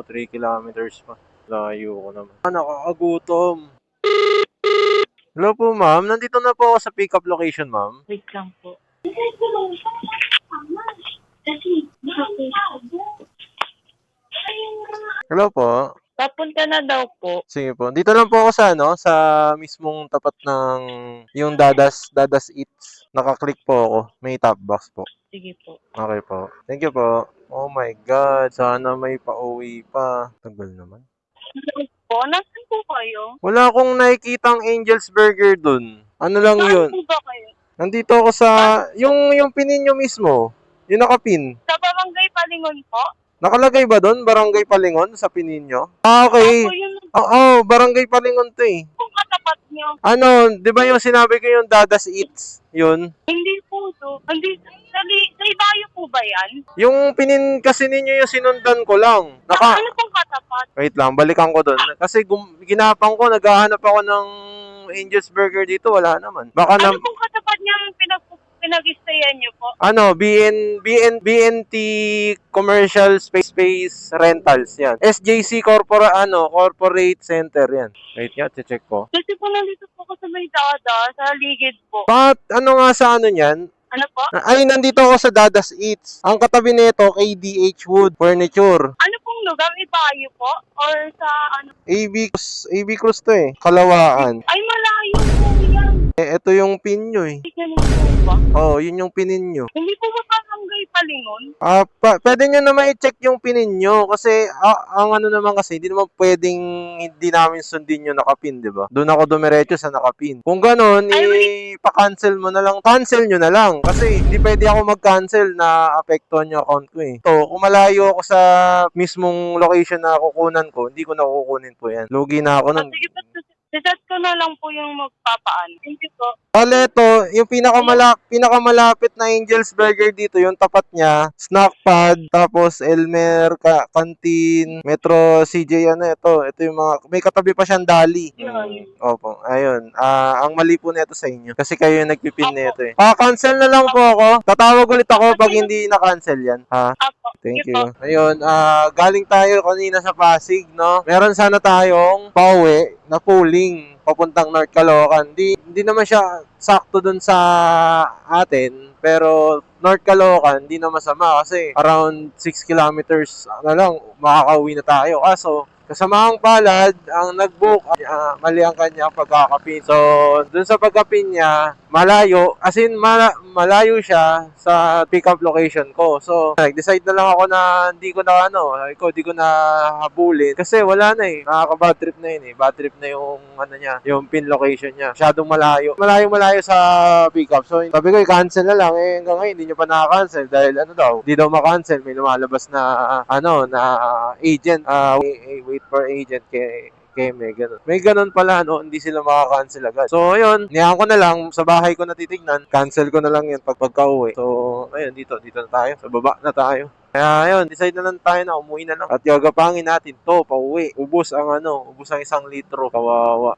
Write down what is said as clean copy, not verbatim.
3 kilometers pa. Layo ko naman. Nakakagutom. Hello po, ma'am. Nandito na po ako sa pick-up location, ma'am. Wait lang po. Hello po. Papunta na daw po. Sige po. Dito lang po ako sa sa mismong tapat ng yung Dadas Eats. Naka-click po ako. May top box po. Sige po. Okay po. Thank you po. Oh my God. Sana may pauwi pa. Tagal naman. Po, nasan po kayo? Wala akong nakikitang Angel's Burger dun. Ano lang Saan yun? po ba kayo? Nandito ako sa yung pinin nyo mismo. Yung nakapin. Sa Barangay Palingon po? Nakalagay ba doon? Barangay Palingon sa pinin nyo? Ah, okay. Ako yun Oo, Barangay Palingon to eh. kung katapat nyo. Ano, di ba yung sinabi ko yung Dadas Eats? Yun. Hindi po to. Hindi, sa ibayo po ba yan? Yung pinin kasi ninyo yung sinundan ko lang. Ano pong katapat? Wait lang, balikan ko doon. Kasi ginapang ko, naghahanap ako ng Angel's Burger dito, wala naman. Baka Ano pong katapat niyang pinag-istayan niyo po? BNT Commercial Space Rentals yan. SJC Corporate Center yan. Wait nga, check ko. Kasi po nandito po ako sa may dada, sa ligid po. Ano nga sa ano niyan? Ano po? Ay, nandito ako sa Dadas Eats. Ang katabi nito kay DH Wood Furniture. Ano pong lugar? Ibayo po? Or sa ano? AB Cruz to eh. Kalawaan. Ay, malayo po yan. Ito yung pin nyo eh. Hindi ganun po ba? Oo, yun yung pinin nyo. Hindi po ba Barangay Palingon? Pwede nyo naman i-check yung pinin nyo kasi ang ano naman kasi, hindi naman pwedeng hindi namin sundin yung nakapin, di ba? Doon ako dumiretso sa nakapin. Kung ganun, pa-cancel mo na lang. Cancel nyo na lang kasi hindi pwede ako mag-cancel na apektuhan yung account ko eh. So, kung malayo ako sa mismong location na kukunan ko, hindi ko na kukunin po yan. Lugi na ako nun. Sige po, set ko na lang po yung magpapaan. Thank you po. Ito, yung pinakamalapit na Angel's Burger dito, yung tapat niya, Snack Pad, tapos Elmer, Canteen, Metro CJ, ito yung mga, may katabi pa siyang Dali. Opo, ayun. Ang mali po nito sa inyo, kasi kayo yung nagpipin nito eh. Cancel na lang po ako. Tatawag ulit ako pag hindi na-cancel yan. Ha? Apo. Thank you. Ayun, galing tayo kanina sa Pasig, no? Meron sana tayong pauwi na pooling papuntang North Caloocan. Hindi naman siya sakto dun sa atin, pero North Caloocan, hindi na masama kasi around 6 kilometers na lang, makakauwi na tayo. Kaso, kasamaang palad, ang nag-book, mali ang kanyang pagkakapin. So, dun sa pagkapin niya, malayo, as in, malayo siya sa pick-up location ko. So, nag-decide na lang ako na hindi ko na habulin. Kasi wala na eh, nakaka-bad trip na yun eh. Bad trip na yung, yung pin location niya. Masyadong malayo. Malayo sa pick-up. So, sabi ko, i-cancel na lang. Hanggang ngayon, hindi nyo pa na-cancel. Dahil hindi daw ma-cancel. May lumalabas na, na agent. Wait for agent kay may ganun. May ganun pala, hindi sila makaka-cancel agad. So, ayun, niyahan ko na lang, sa bahay ko natitignan, cancel ko na lang yan pagka-uwi. So, ayun, dito na tayo. Sa baba na tayo. Kaya, ayun, decide na lang tayo na umuwi na lang. At gagapangin natin to, pauwi. Ubus ang 1 litro. Kawawa.